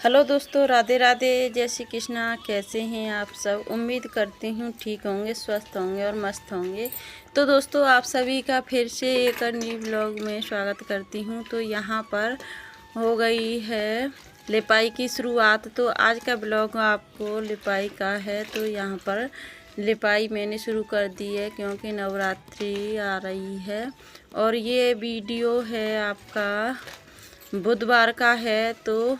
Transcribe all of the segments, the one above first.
Hello दोस्तों, राधे राधे, जय श्री कृष्णा। कैसे हैं आप सब? उम्मीद करती हूँ ठीक होंगे, स्वस्थ होंगे और मस्त होंगे। तो दोस्तों, आप सभी का फिर से एक न्यू ब्लॉग में स्वागत करती हूँ। तो यहाँ पर हो गई है लिपाई की शुरुआत। तो आज का ब्लॉग आपको लिपाई का है। तो यहाँ पर लिपाई मैंने शुरू कर दी है क्योंकि नवरात्रि आ रही है। और ये वीडियो है आपका बुधवार का है। तो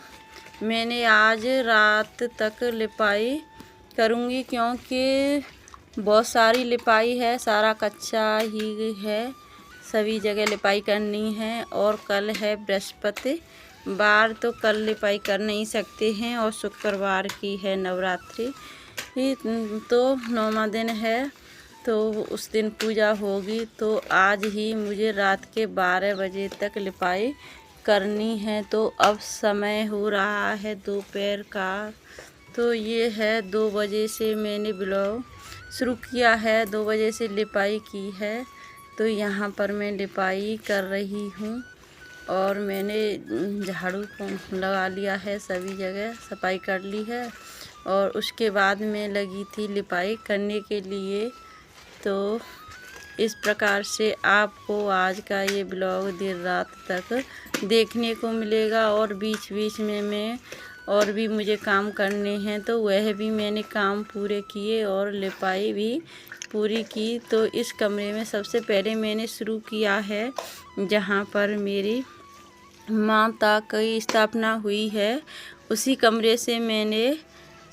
मैंने आज रात तक लिपाई करूँगी क्योंकि बहुत सारी लिपाई है, सारा कच्चा ही है, सभी जगह लिपाई करनी है। और कल है बृहस्पतिवार, तो कल लिपाई कर नहीं सकते हैं। और शुक्रवार की है नवरात्रि, तो 9वां दिन है, तो उस दिन पूजा होगी। तो आज ही मुझे रात के 12 बजे तक लिपाई करनी है। तो अब समय हो रहा है दोपहर का। तो ये है 2 बजे से मैंने ब्लॉग शुरू किया है, 2 बजे से लिपाई की है। तो यहाँ पर मैं लिपाई कर रही हूँ और मैंने झाड़ू लगा लिया है, सभी जगह सफाई कर ली है। और उसके बाद मैं लगी थी लिपाई करने के लिए। तो इस प्रकार से आपको आज का ये ब्लॉग देर रात तक देखने को मिलेगा। और बीच बीच में मैं और भी मुझे काम करने हैं, तो वह भी मैंने काम पूरे किए और लिपाई भी पूरी की। तो इस कमरे में सबसे पहले मैंने शुरू किया है जहाँ पर मेरी माता की स्थापना हुई है, उसी कमरे से मैंने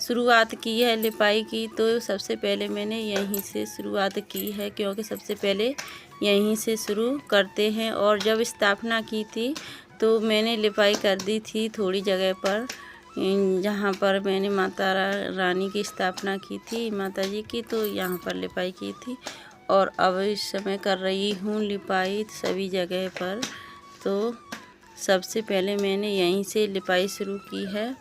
शुरुआत की है लिपाई की। तो सबसे पहले मैंने यहीं से शुरुआत की है क्योंकि सबसे पहले यहीं से शुरू करते हैं। और जब स्थापना की थी तो मैंने लिपाई कर दी थी थोड़ी जगह पर, जहाँ पर मैंने माता रानी की स्थापना की थी, माता जी की, तो यहाँ पर लिपाई की थी। और अब इस समय कर रही हूँ लिपाई सभी जगह पर। तो सबसे पहले मैंने यहीं से लिपाई शुरू की है।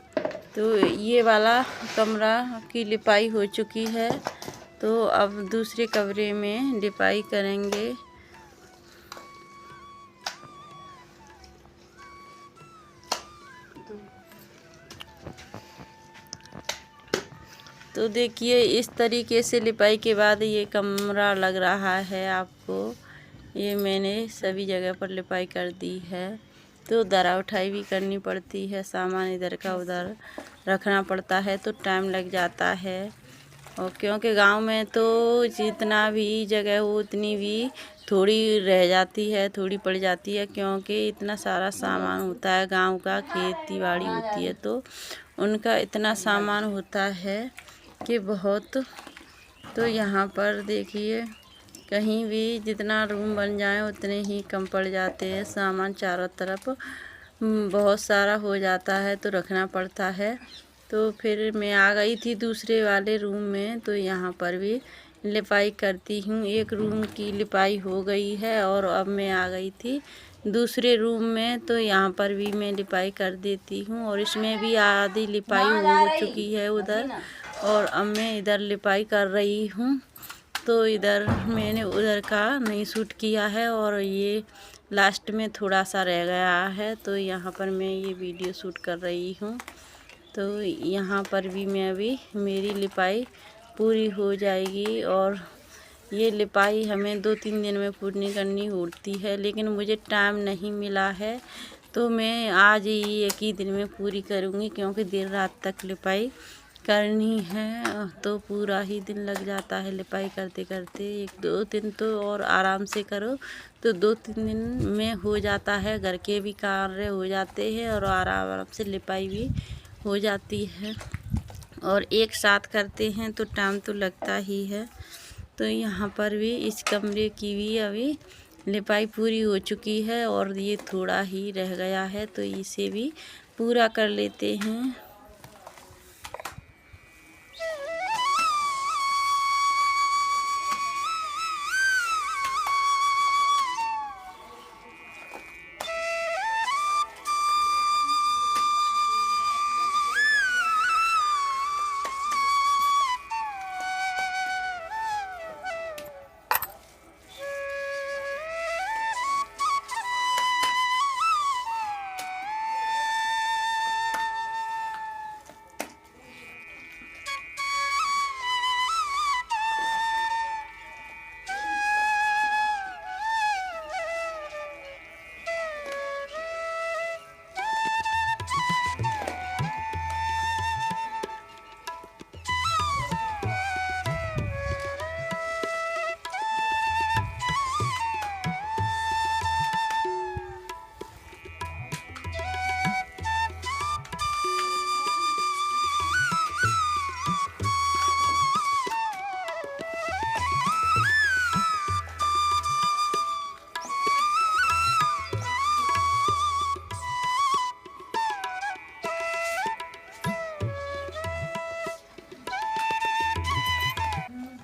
तो ये वाला कमरा की लिपाई हो चुकी है। तो अब दूसरे कमरे में लिपाई करेंगे। तो देखिए, इस तरीके से लिपाई के बाद ये कमरा लग रहा है आपको। ये मैंने सभी जगह पर लिपाई कर दी है। तो दरा उठाई भी करनी पड़ती है, सामान इधर का उधर रखना पड़ता है, तो टाइम लग जाता है। और क्योंकि गांव में तो जितना भी जगह हो उतनी भी थोड़ी रह जाती है, थोड़ी पड़ जाती है, क्योंकि इतना सारा सामान होता है। गांव का खेती बाड़ी होती है तो उनका इतना सामान होता है कि बहुत। तो यहाँ पर देखिए, कहीं भी जितना रूम बन जाए उतने ही कम पड़ जाते हैं, सामान चारों तरफ बहुत सारा हो जाता है तो रखना पड़ता है। तो फिर मैं आ गई थी दूसरे वाले रूम में, तो यहाँ पर भी लिपाई करती हूँ। एक रूम की लिपाई हो गई है और अब मैं आ गई थी दूसरे रूम में, तो यहाँ पर भी मैं लिपाई कर देती हूँ। और इसमें भी आधी लिपाई हो चुकी है उधर, और अब मैं इधर लिपाई कर रही हूँ। तो इधर मैंने उधर का नहीं शूट किया है और ये लास्ट में थोड़ा सा रह गया है, तो यहाँ पर मैं ये वीडियो शूट कर रही हूँ। तो यहाँ पर भी मैं अभी मेरी लिपाई पूरी हो जाएगी। और ये लिपाई हमें 2-3 दिन में पूरी करनी होती है, लेकिन मुझे टाइम नहीं मिला है, तो मैं आज ही एक ही दिन में पूरी करूँगी क्योंकि देर रात तक लिपाई करनी है। तो पूरा ही दिन लग जाता है लिपाई करते करते। 1-2 दिन तो और आराम से करो तो 2-3 दिन में हो जाता है, घर के भी कार्य हो जाते हैं और आराम से लिपाई भी हो जाती है। और एक साथ करते हैं तो टाइम तो लगता ही है। तो यहाँ पर भी इस कमरे की भी अभी लिपाई पूरी हो चुकी है और ये थोड़ा ही रह गया है, तो इसे भी पूरा कर लेते हैं।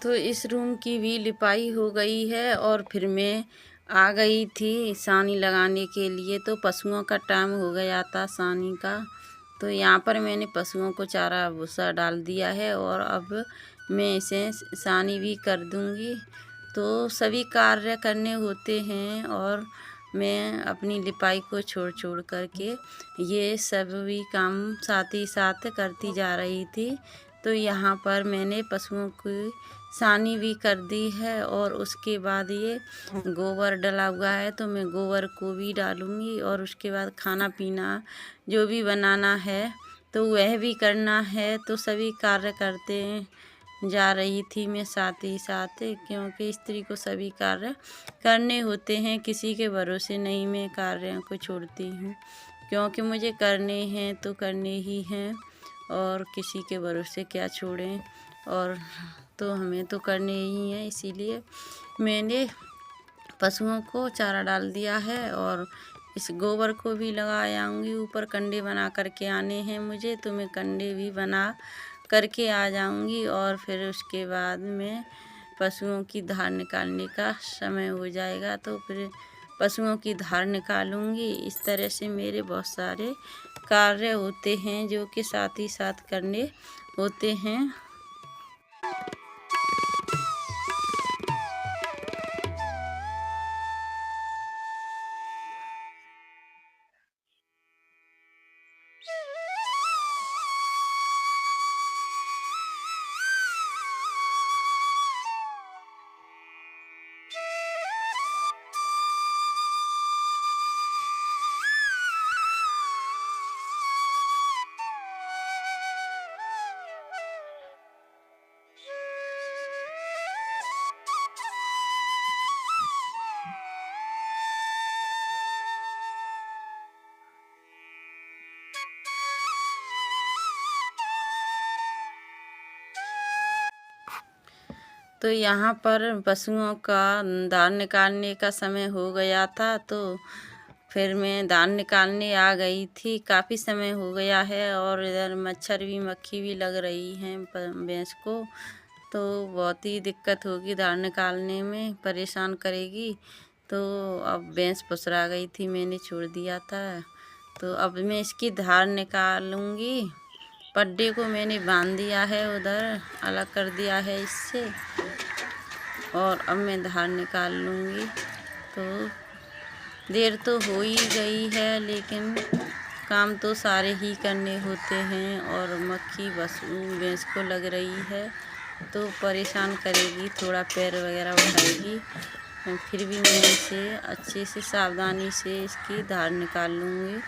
तो इस रूम की भी लिपाई हो गई है और फिर मैं आ गई थी सानी लगाने के लिए। तो पशुओं का टाइम हो गया था सानी का। तो यहाँ पर मैंने पशुओं को चारा भूसा डाल दिया है और अब मैं इसे सानी भी कर दूँगी। तो सभी कार्य करने होते हैं और मैं अपनी लिपाई को छोड़ छोड़ करके ये सभी काम साथ ही साथ करती जा रही थी। तो यहाँ पर मैंने पशुओं की सानी भी कर दी है और उसके बाद ये गोबर डला हुआ है तो मैं गोबर को भी डालूँगी और उसके बाद खाना पीना जो भी बनाना है तो वह भी करना है। तो सभी कार्य करते जा रही थी मैं साथ ही साथ, क्योंकि स्त्री को सभी कार्य करने होते हैं, किसी के भरोसे नहीं मैं कार्यों को छोड़ती हूँ, क्योंकि मुझे करने हैं तो करने ही हैं और किसी के भरोसे क्या छोड़ें। और तो हमें तो करने ही हैं, इसीलिए मैंने पशुओं को चारा डाल दिया है और इस गोबर को भी लगा आऊँगी। ऊपर कंडे बना करके आने हैं मुझे, तो मैं कंडे भी बना करके आ जाऊँगी और फिर उसके बाद में पशुओं की धार निकालने का समय हो जाएगा तो फिर पशुओं की धार निकालूंगी। इस तरह से मेरे बहुत सारे कार्य होते हैं जो कि साथ ही साथ करने होते हैं। तो यहाँ पर पशुओं का धार निकालने का समय हो गया था तो फिर मैं धार निकालने आ गई थी। काफ़ी समय हो गया है और इधर मच्छर भी मक्खी भी लग रही हैं भैंस को, तो बहुत ही दिक्कत होगी धार निकालने में, परेशान करेगी। तो अब भैंस फुसरा गई थी, मैंने छोड़ दिया था। तो अब मैं इसकी धार निकालूंगी। पड्डे को मैंने बांध दिया है, उधर अलग कर दिया है इससे, और अब मैं धार निकाल लूँगी। तो देर तो हो ही गई है लेकिन काम तो सारे ही करने होते हैं और मक्खी बस भैंस को लग रही है तो परेशान करेगी, थोड़ा पैर वगैरह उठाएगी। फिर भी मैं इसे अच्छे से सावधानी से इसकी धार निकाल लूँगी।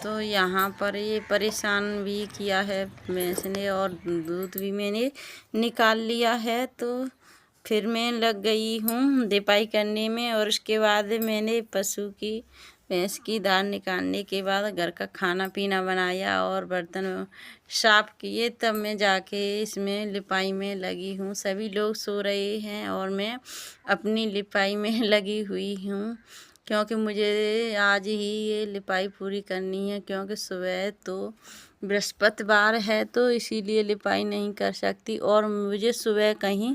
तो यहाँ पर ये परेशान भी किया है भैंस ने और दूध भी मैंने निकाल लिया है। तो फिर मैं लग गई हूँ लिपाई करने में और उसके बाद मैंने पशु की भैंस की धार निकालने के बाद घर का खाना पीना बनाया और बर्तन साफ किए, तब मैं जाके इसमें लिपाई में लगी हूँ। सभी लोग सो रहे हैं और मैं अपनी लिपाई में लगी हुई हूँ। क्योंकि मुझे आज ही ये लिपाई पूरी करनी है, क्योंकि सुबह तो बृहस्पतिवार है तो इसीलिए लिपाई नहीं कर सकती और मुझे सुबह कहीं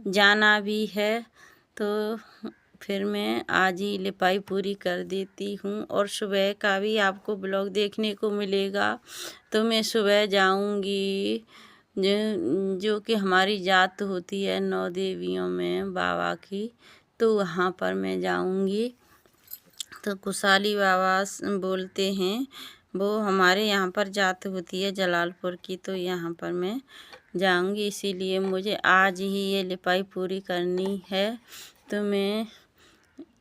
जाना भी है, तो फिर मैं आज ही लिपाई पूरी कर देती हूँ। और सुबह का भी आपको ब्लॉग देखने को मिलेगा। तो मैं सुबह जाऊँगी जो कि हमारी जात होती है 9 देवियों में बाबा की, तो वहाँ पर मैं जाऊँगी। तो कुशाली बाबा बोलते हैं, वो हमारे यहाँ पर जात होती है जलालपुर की, तो यहाँ पर मैं जाऊँगी। इसीलिए मुझे आज ही ये लिपाई पूरी करनी है। तो मैं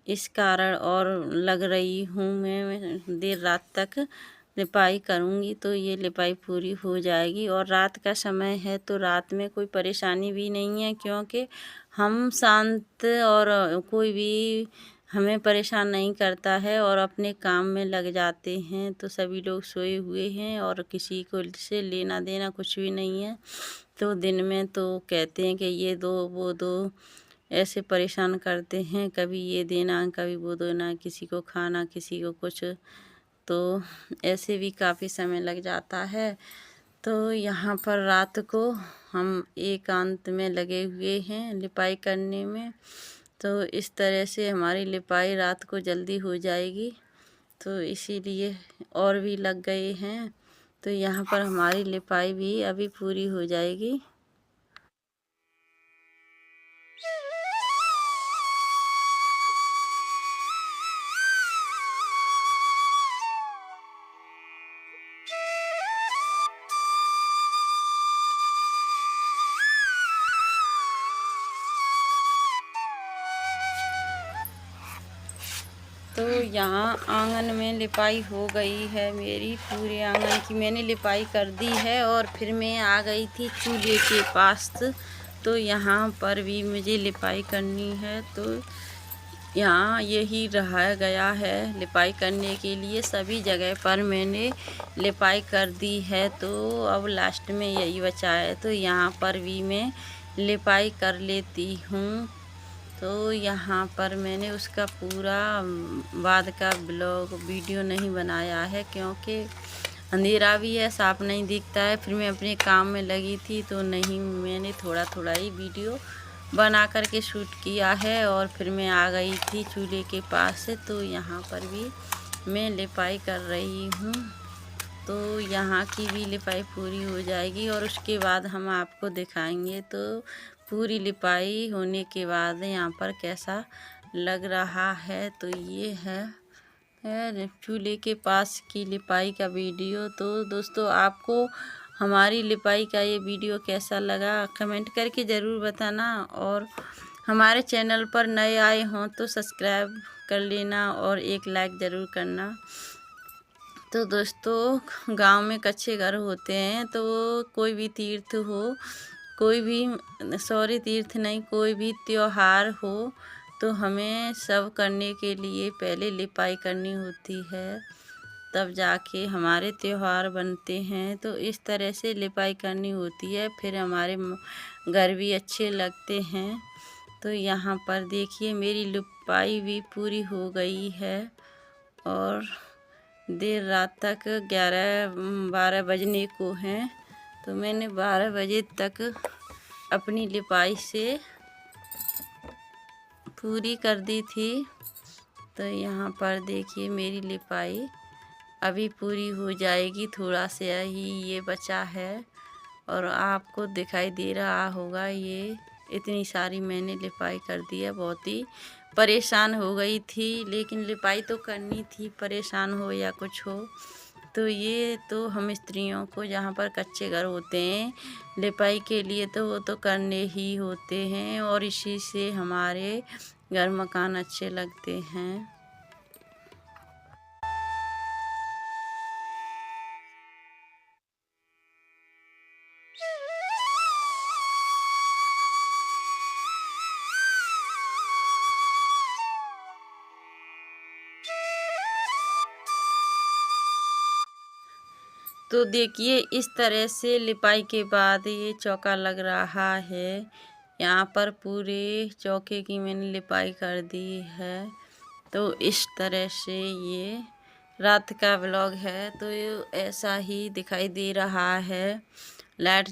इस कारण और लग रही हूँ, मैं देर रात तक लिपाई करूँगी तो ये लिपाई पूरी हो जाएगी। और रात का समय है तो रात में कोई परेशानी भी नहीं है, क्योंकि हम शांत और कोई भी हमें परेशान नहीं करता है और अपने काम में लग जाते हैं। तो सभी लोग सोए हुए हैं और किसी को से लेना देना कुछ भी नहीं है। तो दिन में तो कहते हैं कि ये दो वो दो, ऐसे परेशान करते हैं, कभी ये देना कभी वो देना, किसी को खाना किसी को कुछ, तो ऐसे भी काफ़ी समय लग जाता है। तो यहाँ पर रात को हम एकांत में लगे हुए हैं लिपाई करने में। तो इस तरह से हमारी लिपाई रात को जल्दी हो जाएगी, तो इसीलिए और भी लग गए हैं। तो यहाँ पर हमारी लिपाई भी अभी पूरी हो जाएगी। तो यहाँ आंगन में लिपाई हो गई है मेरी, पूरे आंगन की मैंने लिपाई कर दी है। और फिर मैं आ गई थी चूल्हे के पास, तो यहाँ पर भी मुझे लिपाई करनी है। तो यहाँ यही रहा गया है लिपाई करने के लिए, सभी जगह पर मैंने लिपाई कर दी है। तो अब लास्ट में यही बचा है, तो यहाँ पर भी मैं लिपाई कर लेती हूँ। तो यहाँ पर मैंने उसका पूरा बाद का ब्लॉग वीडियो नहीं बनाया है, क्योंकि अंधेरा भी है, साफ नहीं दिखता है। फिर मैं अपने काम में लगी थी तो नहीं, मैंने थोड़ा थोड़ा ही वीडियो बना कर के शूट किया है। और फिर मैं आ गई थी चूल्हे के पास से, तो यहाँ पर भी मैं लिपाई कर रही हूँ। तो यहाँ की भी लिपाई पूरी हो जाएगी और उसके बाद हम आपको दिखाएंगे। तो पूरी लिपाई होने के बाद यहाँ पर कैसा लग रहा है, तो ये है चूल्हे के पास की लिपाई का वीडियो। तो दोस्तों, आपको हमारी लिपाई का ये वीडियो कैसा लगा कमेंट करके ज़रूर बताना। और हमारे चैनल पर नए आए हों तो सब्सक्राइब कर लेना और एक लाइक ज़रूर करना। तो दोस्तों, गांव में कच्चे घर होते हैं, तो कोई भी तीर्थ हो, कोई भी सॉरी तीर्थ नहीं, कोई भी त्योहार हो, तो हमें सब करने के लिए पहले लिपाई करनी होती है, तब जाके हमारे त्योहार बनते हैं। तो इस तरह से लिपाई करनी होती है, फिर हमारे घर भी अच्छे लगते हैं। तो यहाँ पर देखिए मेरी लिपाई भी पूरी हो गई है और देर रात तक 11-12 बजने को हैं। तो मैंने 12 बजे तक अपनी लिपाई से पूरी कर दी थी। तो यहाँ पर देखिए मेरी लिपाई अभी पूरी हो जाएगी, थोड़ा सा ही ये बचा है और आपको दिखाई दे रहा होगा। ये इतनी सारी मैंने लिपाई कर दी है, बहुत ही परेशान हो गई थी, लेकिन लिपाई तो करनी थी, परेशान हो या कुछ हो। तो ये तो हम स्त्रियों को जहाँ पर कच्चे घर होते हैं लिपाई के लिए, तो वो तो करने ही होते हैं और इसी से हमारे घर मकान अच्छे लगते हैं। तो देखिए इस तरह से लिपाई के बाद ये चौका लग रहा है। यहाँ पर पूरे चौके की मैंने लिपाई कर दी है। तो इस तरह से ये रात का व्लॉग है। तो ये ऐसा ही दिखाई दे रहा है। लाइट